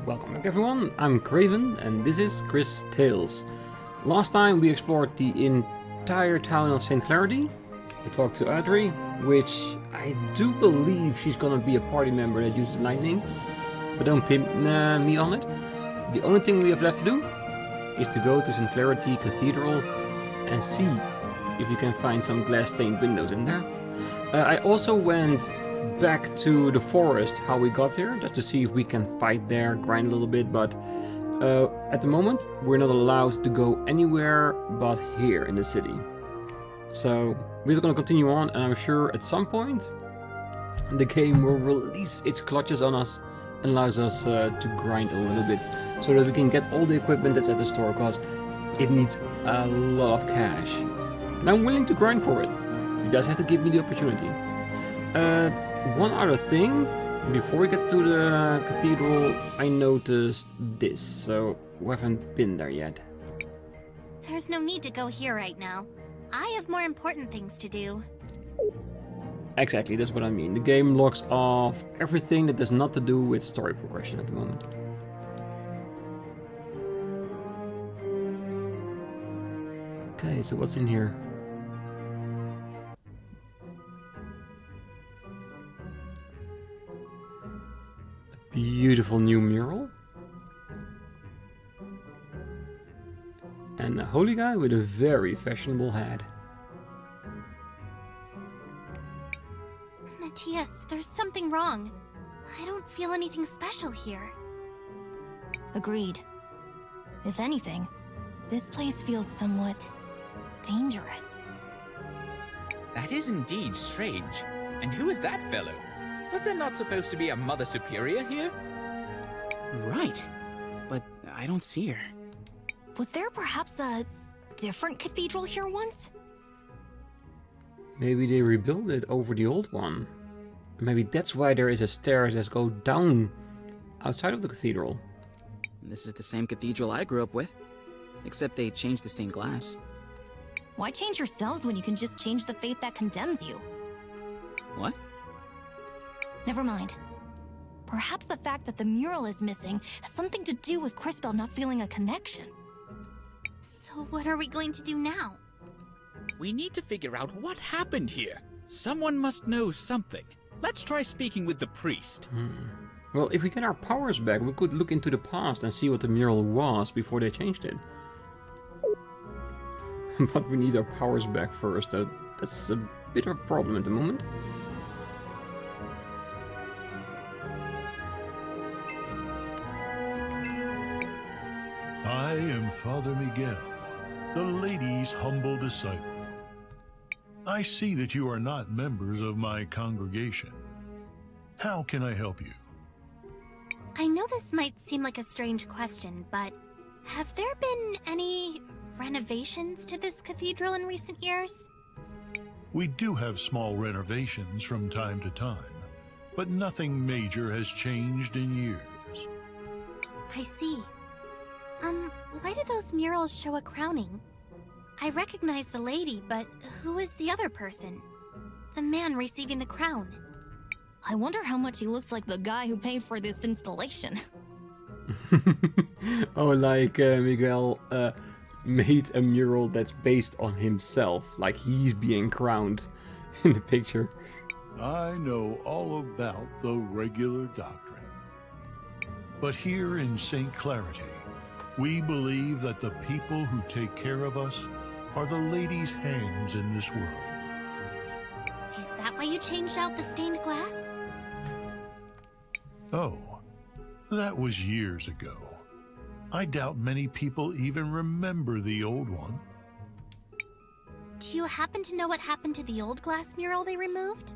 Welcome back everyone, I'm Craven and this is Cris Tales. Last time we explored the entire town of St. Clarity. We talked to Audrey, which I do believe she's gonna be a party member that uses lightning. But don't pin me on it. The only thing we have left to do is to go to St. Clarity Cathedral and see if we can find some glass stained windows in there. I also went back to the forest, how we got there, just to see if we can fight there, grind a little bit, but at the moment we're not allowed to go anywhere but here in the city. So we're just gonna continue on, and I'm sure at some point the game will release its clutches on us and allows us to grind a little bit so that we can get all the equipment that's at the store, because it needs a lot of cash and I'm willing to grind for it. You just have to give me the opportunity. One other thing, before we get to the cathedral, I noticed this, so we haven't been there yet. There's no need to go here right now. I have more important things to do. Exactly, that's what I mean. The game locks off everything that has not to do with story progression at the moment. Okay, so what's in here? Beautiful new mural. And a holy guy with a very fashionable hat. Matias, there's something wrong. I don't feel anything special here. Agreed. If anything, this place feels somewhat dangerous. That is indeed strange. And who is that fellow? Was there not supposed to be a Mother Superior here? Right, but I don't see her. Was there perhaps a different cathedral here once? Maybe they rebuilt it over the old one. Maybe that's why there is a stairs that go down outside of the cathedral. This is the same cathedral I grew up with, except they changed the stained glass. Why change yourselves when you can just change the fate that condemns you? What? Never mind. Perhaps the fact that the mural is missing has something to do with Crisbell not feeling a connection. So what are we going to do now? We need to figure out what happened here. Someone must know something. Let's try speaking with the priest. Well, if we get our powers back, we could look into the past and see what the mural was before they changed it. But we need our powers back first, so that's a bit of a problem at the moment. I am Father Miguel, the lady's humble disciple. I see that you are not members of my congregation. How can I help you? I know this might seem like a strange question, but have there been any renovations to this cathedral in recent years? We do have small renovations from time to time, but nothing major has changed in years. I see. Why do those murals show a crowning? I recognize the lady, but who is the other person? The man receiving the crown. I wonder how much he looks like the guy who paid for this installation. Oh, like Miguel made a mural that's based on himself, like he's being crowned in the picture. I know all about the regular doctrine. But here in St. Clarity, we believe that the people who take care of us are the lady's hands in this world. Is that why you changed out the stained glass? Oh, that was years ago. I doubt many people even remember the old one. Do you happen to know what happened to the old glass mural they removed?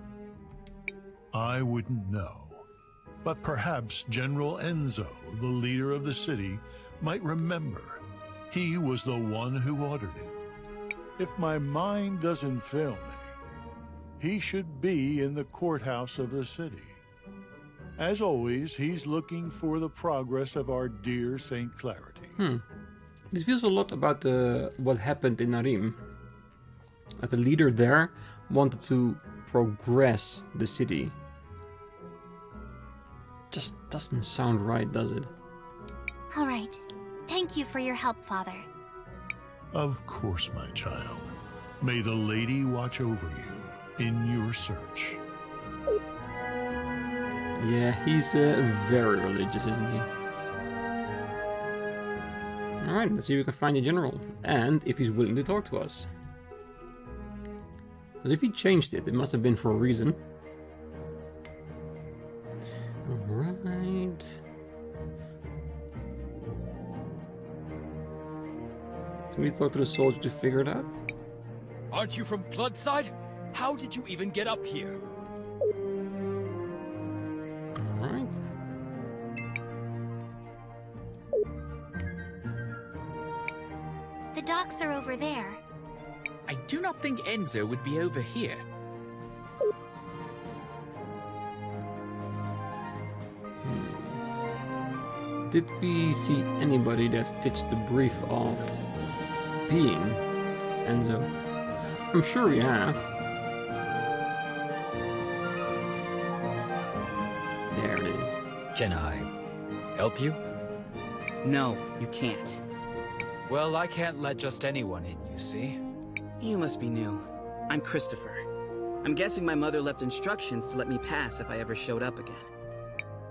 I wouldn't know. But perhaps General Enzo, the leader of the city, might remember. He was the one who ordered it. If my mind doesn't fail me, he should be in the courthouse of the city. As always, he's looking for the progress of our dear St. Clarity. This feels a lot about what happened in Narim. The leader there wanted to progress the city. Just doesn't sound right, does it? All right. Thank you for your help, Father. Of course, my child. May the lady watch over you in your search. Yeah, he's very religious, isn't he? Alright, let's see if we can find the general. And if he's willing to talk to us. Because if he changed it, it must have been for a reason. Alright. Can we talk to the soldier to figure it out? Aren't you from Floodside? How did you even get up here? Alright. The docks are over there. I do not think Enzo would be over here. Did we see anybody that fits the brief of being Enzo? I'm sure we have. There it is. Can I help you? No, you can't. Well, I can't let just anyone in, you see. You must be new. I'm Christopher. I'm guessing my mother left instructions to let me pass if I ever showed up again.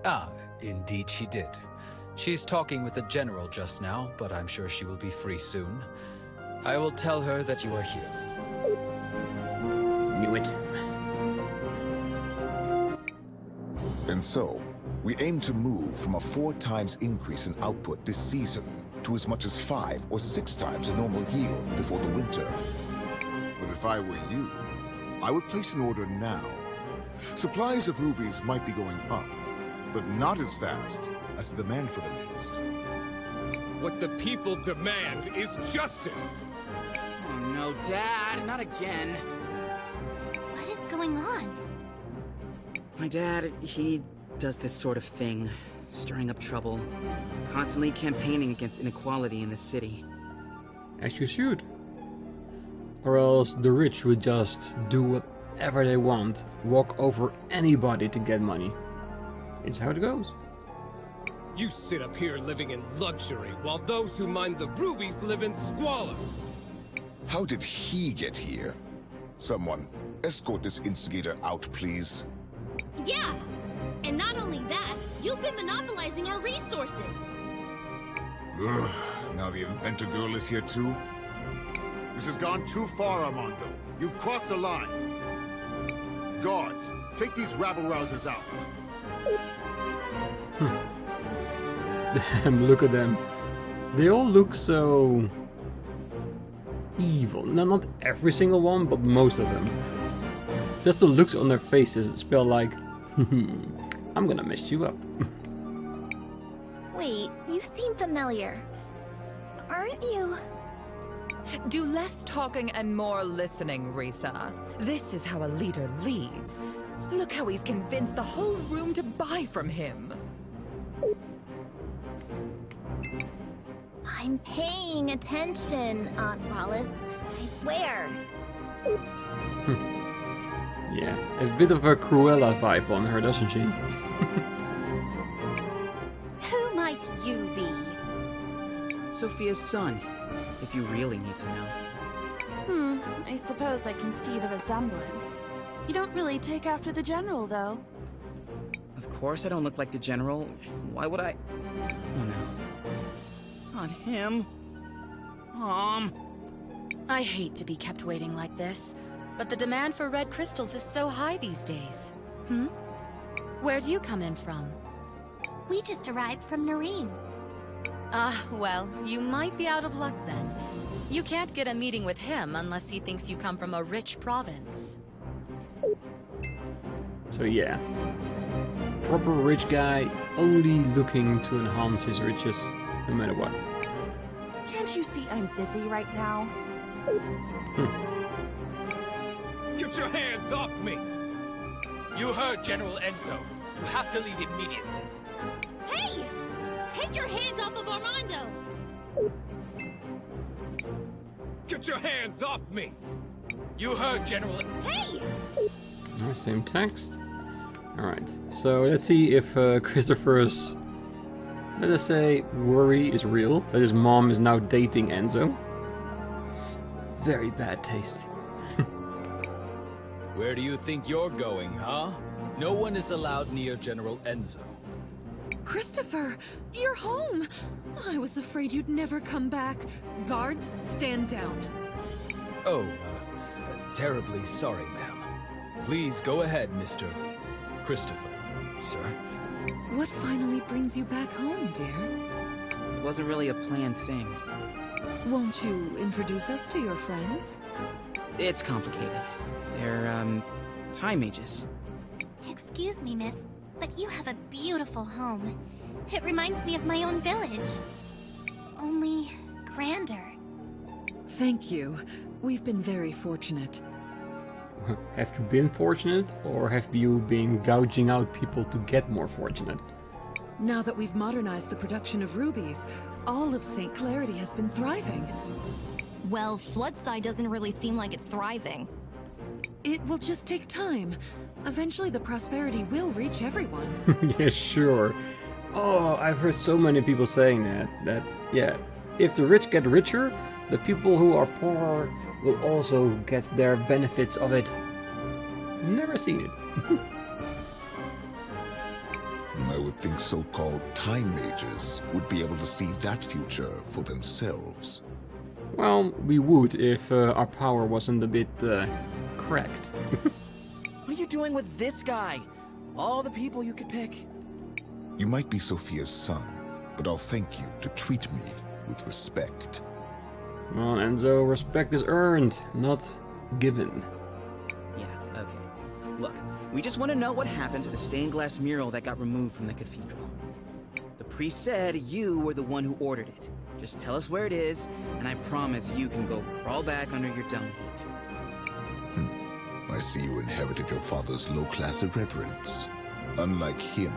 Ah, indeed she did. She's talking with the general just now, but I'm sure she will be free soon. I will tell her that you are here. Knew it. And so, we aim to move from a 4 times increase in output this season to as much as 5 or 6 times a normal yield before the winter. But if I were you, I would place an order now. Supplies of rubies might be going up, but not as fast as the demand for them is. What the people demand is justice! Oh no, Dad, not again. What is going on? My dad, he does this sort of thing, stirring up trouble, constantly campaigning against inequality in the city. As you should. Or else the rich would just do whatever they want, walk over anybody to get money. It's how it goes. You sit up here living in luxury, while those who mine the rubies live in squalor. How did he get here? Someone, escort this instigator out, please. Yeah! And not only that, you've been monopolizing our resources! Ugh, now the inventor girl is here too? This has gone too far, Armando. You've crossed the line. Guards, take these rabble-rousers out. Damn, look at them. They all look so evil. No, not every single one, but most of them. Just the looks on their faces spell like, I'm gonna mess you up. Wait, you seem familiar. Aren't you? Do less talking and more listening, Risa. This is how a leader leads. Look how he's convinced the whole room to buy from him. I'm paying attention, Aunt Wallace. I swear. Yeah, a bit of a Cruella vibe on her, doesn't she? Who might you be? Sophia's son, if you really need to know. I suppose I can see the resemblance. You don't really take after the general, though. Of course I don't look like the general. Why would I? Oh no. Not him. I hate to be kept waiting like this, but the demand for red crystals is so high these days. Where do you come in from? We just arrived from Nareem. Ah, well, you might be out of luck then. You can't get a meeting with him unless he thinks you come from a rich province. So yeah. Proper rich guy, only looking to enhance his riches, no matter what. Can't you see I'm busy right now? Get your hands off me! You heard General Enzo. You have to leave immediately. Hey! Take your hands off of Armando! Get your hands off me! You heard General... Hey! Alright, same text. Alright, so let's see if Christopher's Let us say worry is real, that his mom is now dating Enzo. Very bad taste. Where do you think you're going, huh? No one is allowed near General Enzo. Christopher, you're home! I was afraid you'd never come back. Guards, stand down. Oh, terribly sorry, ma'am. Please go ahead, Mr. Christopher, sir. What finally brings you back home, dear? It wasn't really a planned thing. Won't you introduce us to your friends? It's complicated. They're, time mages. Excuse me, miss, but you have a beautiful home. It reminds me of my own village. Only grander. Thank you. We've been very fortunate. Have you been fortunate, or have you been gouging out people to get more fortunate? Now that we've modernized the production of rubies, all of St. Clarity has been thriving. Well, Floodside doesn't really seem like it's thriving. It will just take time. Eventually the prosperity will reach everyone. Yeah, sure. Oh, I've heard so many people saying that, yeah, if the rich get richer, the people who are poor will also get their benefits of it. Never seen it. I would think so-called time mages would be able to see that future for themselves. Well, we would if our power wasn't a bit cracked. What are you doing with this guy? All the people you could pick. You might be Sophia's son, but I'll thank you to treat me with respect. Well, Enzo, respect is earned, not given. Yeah, okay. Look, we just want to know what happened to the stained glass mural that got removed from the cathedral. The priest said you were the one who ordered it. Just tell us where it is, and I promise you can go crawl back under your dung heap. I see you inherited your father's low-class irreverence. Unlike him,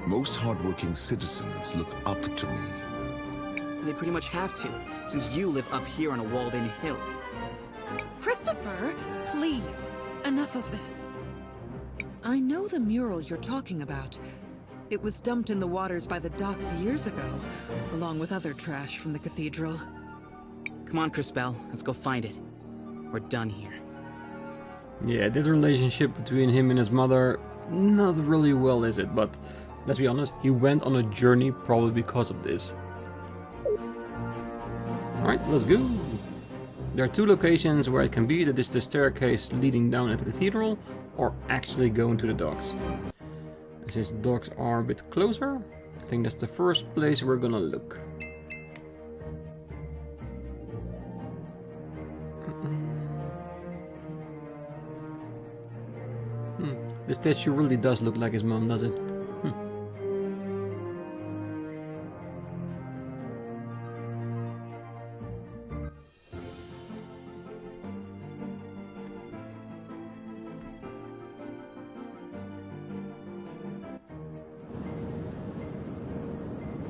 most hardworking citizens look up to me. They pretty much have to, since you live up here on a walled-in hill. Christopher, please, enough of this. I know the mural you're talking about. It was dumped in the waters by the docks years ago, along with other trash from the cathedral. Come on, Crisbell, let's go find it. We're done here. Yeah, this relationship between him and his mother, not really well, is it? But let's be honest, he went on a journey probably because of this. Alright, let's go. There are two locations where it can be, that is the staircase leading down at the cathedral, or actually going to the docks. And since the docks are a bit closer, I think that's the first place we're gonna look. The statue really does look like his mom, does it?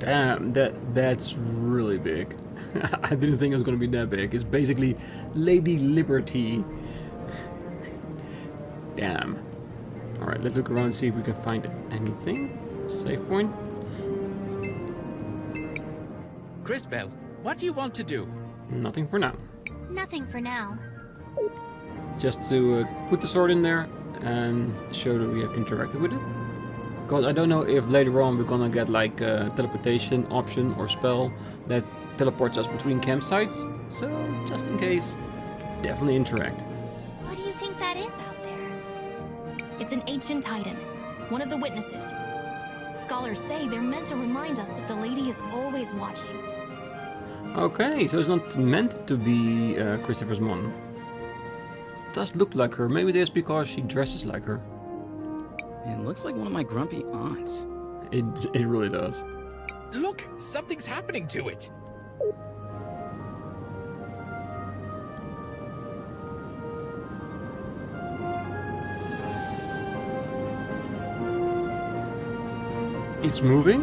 Damn, that's really big. I didn't think it was gonna be that big. It's basically Lady Liberty. Damn. Alright, let's look around and see if we can find anything. Save point. Crisbell, what do you want to do? Nothing for now. Nothing for now. Just to put the sword in there and show that we have interacted with it. Because I don't know if later on we're gonna get like a teleportation option or spell that teleports us between campsites. So, just in case, definitely interact. What do you think that is out there? It's an ancient titan, one of the witnesses. Scholars say they're meant to remind us that the lady is always watching. Okay, so it's not meant to be Christopher's mom. It does look like her. Maybe that's because she dresses like her. It looks like one of my grumpy aunts. It really does. Look, something's happening to it. It's moving?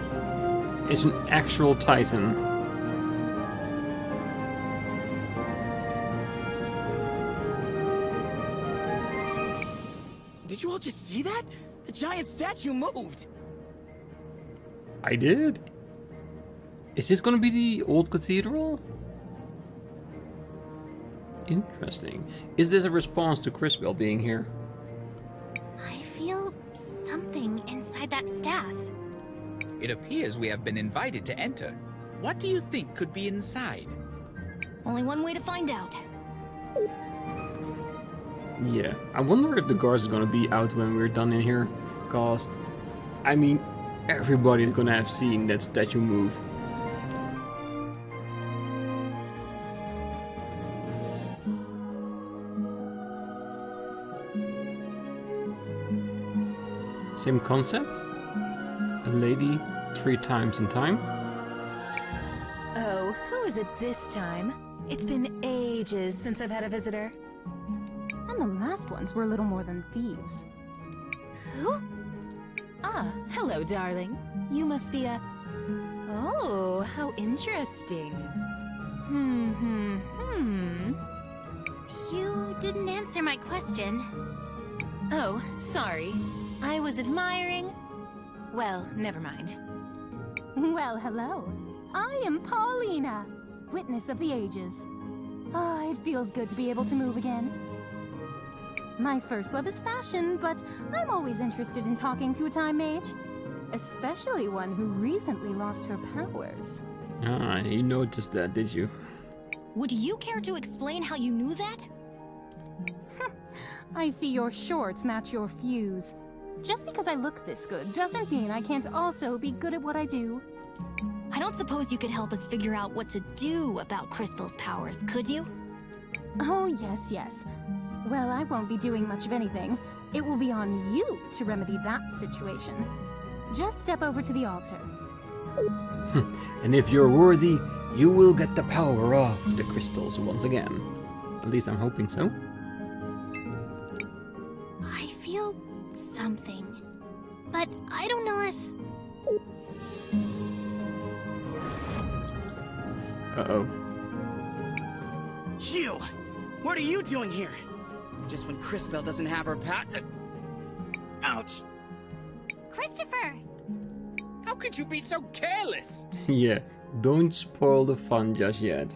It's an actual titan. Did you all just see that? The giant statue moved! I did. Is this gonna be the old cathedral? Interesting. Is this a response to Crisbell being here? I feel something inside that staff. It appears we have been invited to enter. What do you think could be inside? Only one way to find out. Yeah, I wonder if the guards is gonna be out when we're done in here. Cause, I mean, everybody's gonna have seen that statue move. Same concept? A lady 3 times in time? Oh, who is it this time? It's been ages since I've had a visitor. And the last ones were a little more than thieves. Who? Ah, hello, darling. You must be a... Oh, how interesting. You didn't answer my question. Oh, sorry. I was admiring... Well, never mind. Well, hello. I am Paulina, witness of the ages. Ah, it feels good to be able to move again. My first love is fashion, but I'm always interested in talking to a time mage. Especially one who recently lost her powers. Ah, you noticed that, did you? Would you care to explain how you knew that? I see your shorts match your fuse. Just because I look this good doesn't mean I can't also be good at what I do. I don't suppose you could help us figure out what to do about Crisbell's powers, could you? Oh, yes. Well, I won't be doing much of anything. It will be on you to remedy that situation. Just step over to the altar. And if you're worthy, you will get the power of the crystals once again. At least I'm hoping so. I feel something, but I don't know if... Uh-oh. You! What are you doing here? Just when Crisbell doesn't have her pat... Ouch! Christopher! How could you be so careless? Yeah, don't spoil the fun just yet.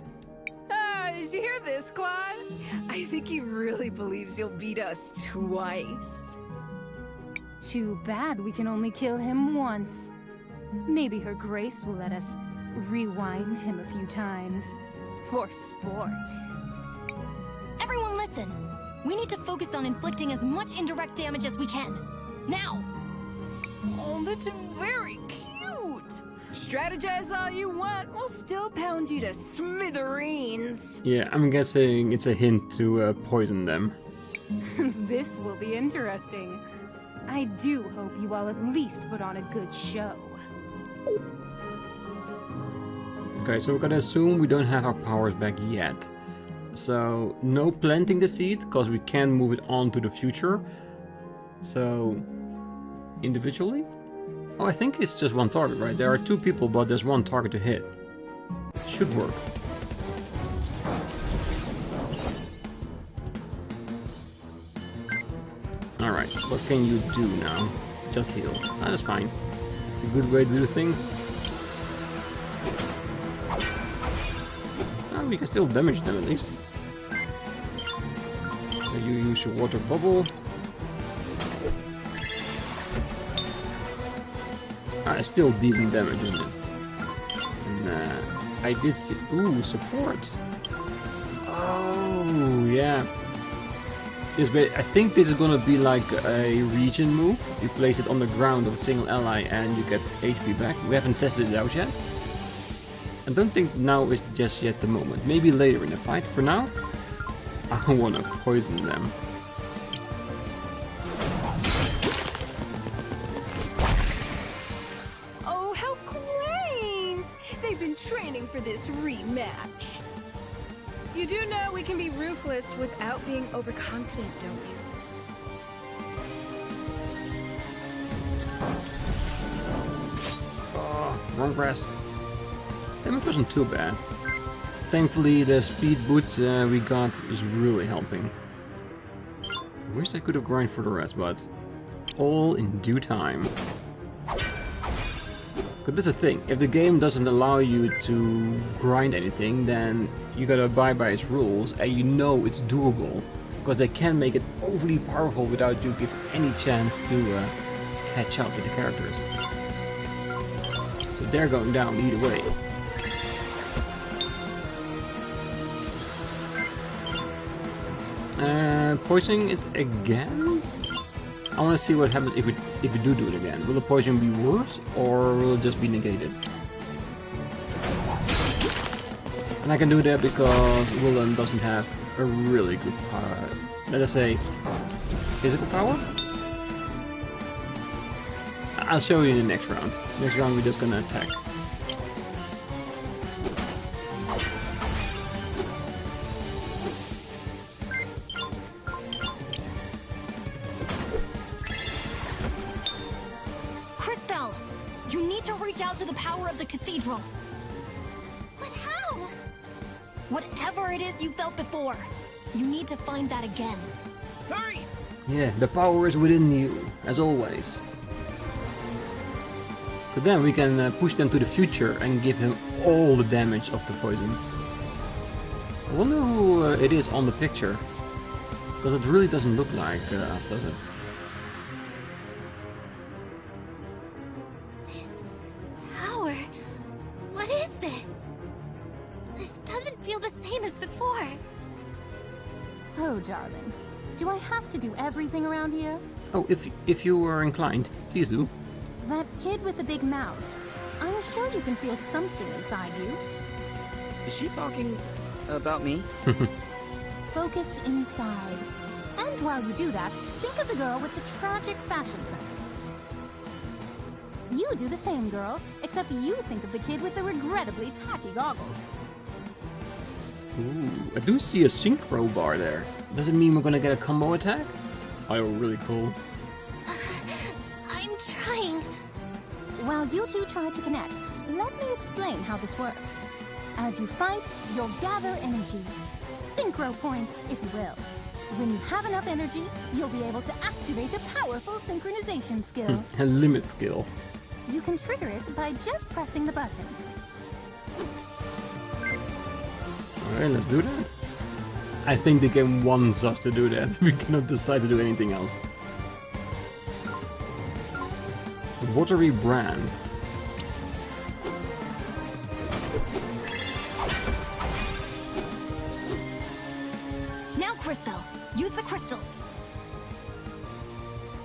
Did you hear this, Claude? I think he really believes you'll beat us twice. Too bad we can only kill him once. Maybe her grace will let us rewind him a few times. For sport. Everyone listen! We need to focus on inflicting as much indirect damage as we can. Now! Oh, that's very cute! Strategize all you want, we'll still pound you to smithereens. Yeah, I'm guessing it's a hint to poison them. This will be interesting. I do hope you all at least put on a good show. Okay, so we're gonna assume we don't have our powers back yet. So, no planting the seed, because we can move it on to the future. So, individually? Oh, I think it's just one target, right? There are 2 people, but there's 1 target to hit. Should work. Alright, what can you do now? Just heal. That is fine. It's a good way to do things. Oh, we can still damage them at least. So you use your water bubble. It's still decent damage, isn't it? And, I did see... Ooh, support. Oh, yeah. I think this is gonna be like a region move. You place it on the ground of a single ally and you get HP back. We haven't tested it out yet. I don't think now is just yet the moment. Maybe later in the fight. For now, I want to poison them. Oh, how quaint! They've been training for this rematch. You do know we can be ruthless without being overconfident, don't you? Oh, wrong press. Damage wasn't too bad. Thankfully, the speed boots we got is really helping. I wish I could have grinded for the rest, but all in due time. But that's the thing, if the game doesn't allow you to grind anything, then you gotta abide by its rules, and you know it's doable. Because they can make it overly powerful without you give any chance to catch up with the characters. So they're going down either way. Poisoning it again? I want to see what happens if we do it again. Will the poison be worse, or will it just be negated? And I can do that because Willhelm doesn't have a really good power. Let us say physical power. I'll show you in the next round. Next round we're just gonna attack. Crisbell, you need to reach out to the power of the cathedral. But how? Whatever it is you felt before, you need to find that again. Hurry! Yeah, the power is within you, as always. But then we can push them to the future and give him all the damage of the poison. I wonder who it is on the picture. Because it really doesn't look like us, does it? This power. What is this? This doesn't feel the same as before. Oh, darling. Do I have to do everything around here? Oh, if you are inclined, please do. That kid with the big mouth. I'm sure you can feel something inside you. Is she talking about me? Focus inside. And while you do that, think of the girl with the tragic fashion sense. You do the same, girl, except you think of the kid with the regrettably tacky goggles. Ooh, I do see a synchro bar there. Does it mean we're gonna get a combo attack? Oh, really cool. I'm trying. While you two try to connect, let me explain how this works. As you fight, you'll gather energy. Synchro points, if you will. When you have enough energy, you'll be able to activate a powerful synchronization skill. A limit skill. You can trigger it by just pressing the button. Alright, let's do that. I think the game wants us to do that. We cannot decide to do anything else. Watery brand. Now, Crisbell, use the crystals.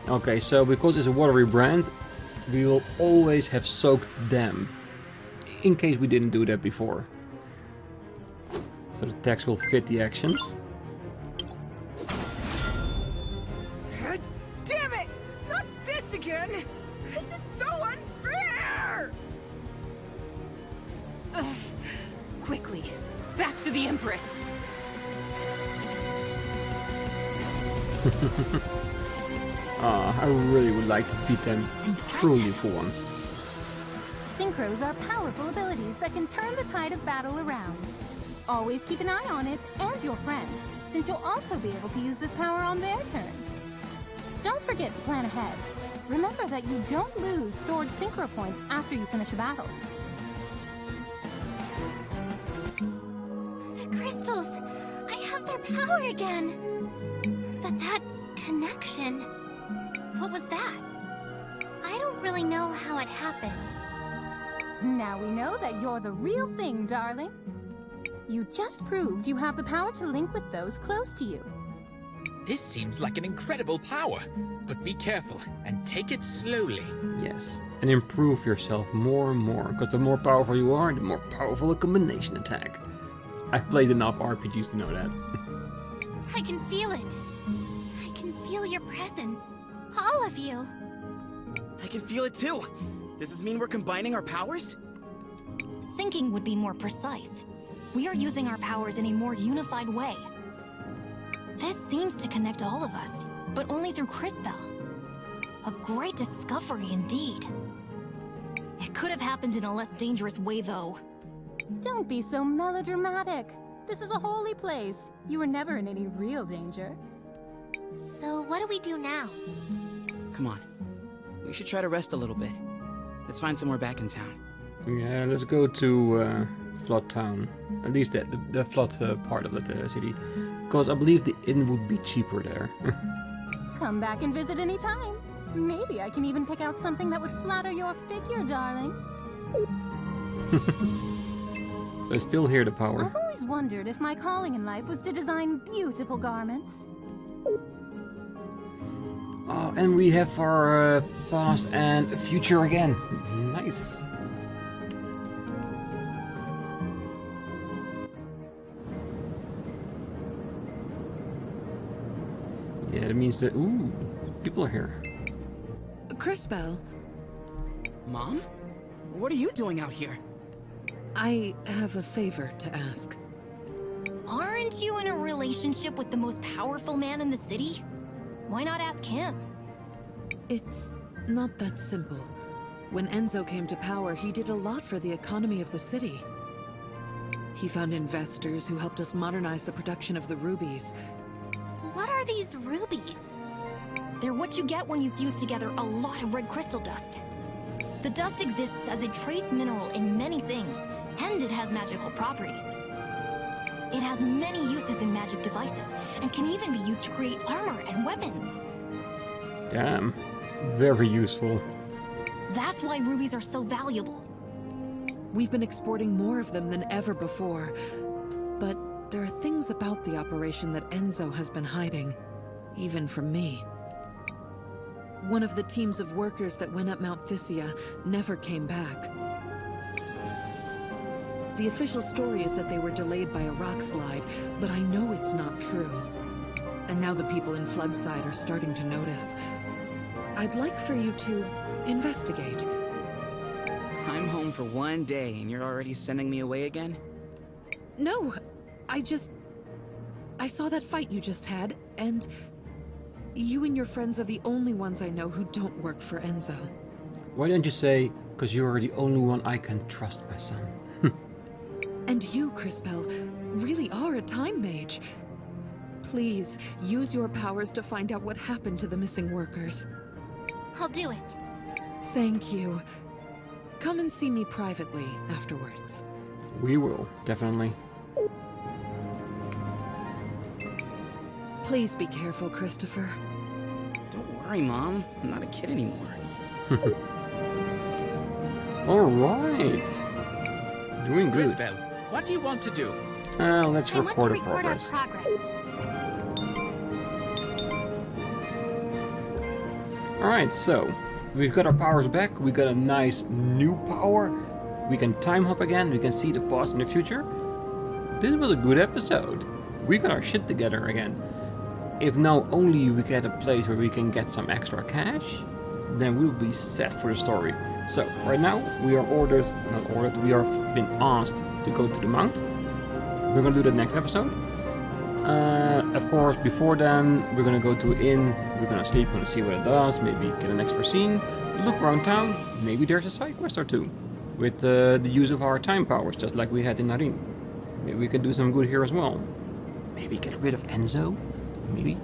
Okay, so because it's a watery brand, we will always have soaked them. In case we didn't do that before. So the text will fit the actions. Damn it! Not this again! This is so unfair! Ugh. Quickly, back to the Empress. I really would like to beat them truly for once. Synchros are powerful abilities that can turn the tide of battle around. Always keep an eye on it and your friends, since you'll also be able to use this power on their turns. Don't forget to plan ahead. Remember that you don't lose stored synchro points after you finish a battle. The crystals! I have their power again! But that connection... What was that? I don't really know how it happened. Now we know that you're the real thing, darling. You just proved you have the power to link with those close to you. This seems like an incredible power, but be careful and take it slowly. Yes, and improve yourself more and more, because the more powerful you are, the more powerful a combination attack. I've played enough RPGs to know that. I can feel it. I can feel your presence. All of you. I can feel it too. Does this mean we're combining our powers? Syncing would be more precise. We are using our powers in a more unified way. This seems to connect all of us, but only through Crisbell. A great discovery indeed. It could have happened in a less dangerous way, though. Don't be so melodramatic. This is a holy place. You were never in any real danger. So what do we do now? Come on. We should try to rest a little bit. Let's find somewhere back in town. Yeah, let's go to Flood Town. At least the Flood part of the city. Because I believe the inn would be cheaper there. Come back and visit any time. Maybe I can even pick out something that would flatter your figure, darling. So I still hear the power. I've always wondered if my calling in life was to design beautiful garments. Oh, and we have our past and future again. Nice. Yeah, that means that... Ooh, people are here. Crisbell. Mom? What are you doing out here? I have a favor to ask. Aren't you in a relationship with the most powerful man in the city? Why not ask him? It's not that simple. When Enzo came to power, he did a lot for the economy of the city. He found investors who helped us modernize the production of the rubies. What are these rubies? They're what you get when you fuse together a lot of red crystal dust. The dust exists as a trace mineral in many things, and it has magical properties. It has many uses in magic devices, and can even be used to create armor and weapons. Damn. Very useful. That's why rubies are so valuable. We've been exporting more of them than ever before, but there are things about the operation that Enzo has been hiding, even from me. One of the teams of workers that went up Mount Thysia never came back. The official story is that they were delayed by a rock slide, but I know it's not true. And now the people in Floodside are starting to notice. I'd like for you to investigate. I'm home for one day and you're already sending me away again? No, I saw that fight you just had, and you and your friends are the only ones I know who don't work for Enzo. Why don't you say, because you are the only one I can trust, my son. And you, Crisbell, really are a time mage. Please, use your powers to find out what happened to the missing workers. I'll do it. Thank you. Come and see me privately afterwards. We will, definitely. Please be careful, Christopher. Don't worry, Mom. I'm not a kid anymore. Alright. Doing good. Crisbell, what do you want to do? Let's I want record to a record our progress. progress. Alright, so we've got our powers back. We got a nice new power. We can time hop again. We can see the past and the future. This was a good episode. We got our shit together again. If now only we get a place where we can get some extra cash, then we'll be set for the story. So right now we are we are been asked to go to the mount. We're gonna do that next episode. Of course, before then, we're gonna go to an inn. We're gonna sleep, we're gonna see what it does. Maybe get an extra scene. Look around town. Maybe there's a side quest or two with the use of our time powers, just like we had in Narim. Maybe we can do some good here as well. Maybe get rid of Enzo. Maybe.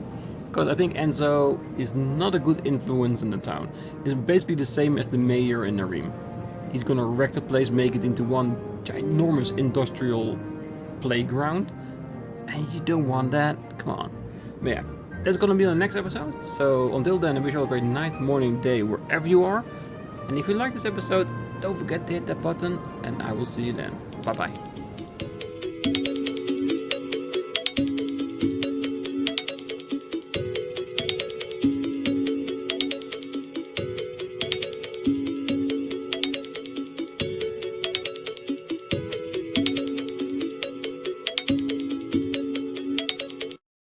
Because I think Enzo is not a good influence in the town. It's basically the same as the mayor in Narim. He's gonna wreck the place, make it into one ginormous industrial playground. And you don't want that. Come on. But yeah, that's gonna be on the next episode. So until then, I wish you all a great night, morning, day, wherever you are. And if you like this episode, don't forget to hit that button. And I will see you then. Bye bye.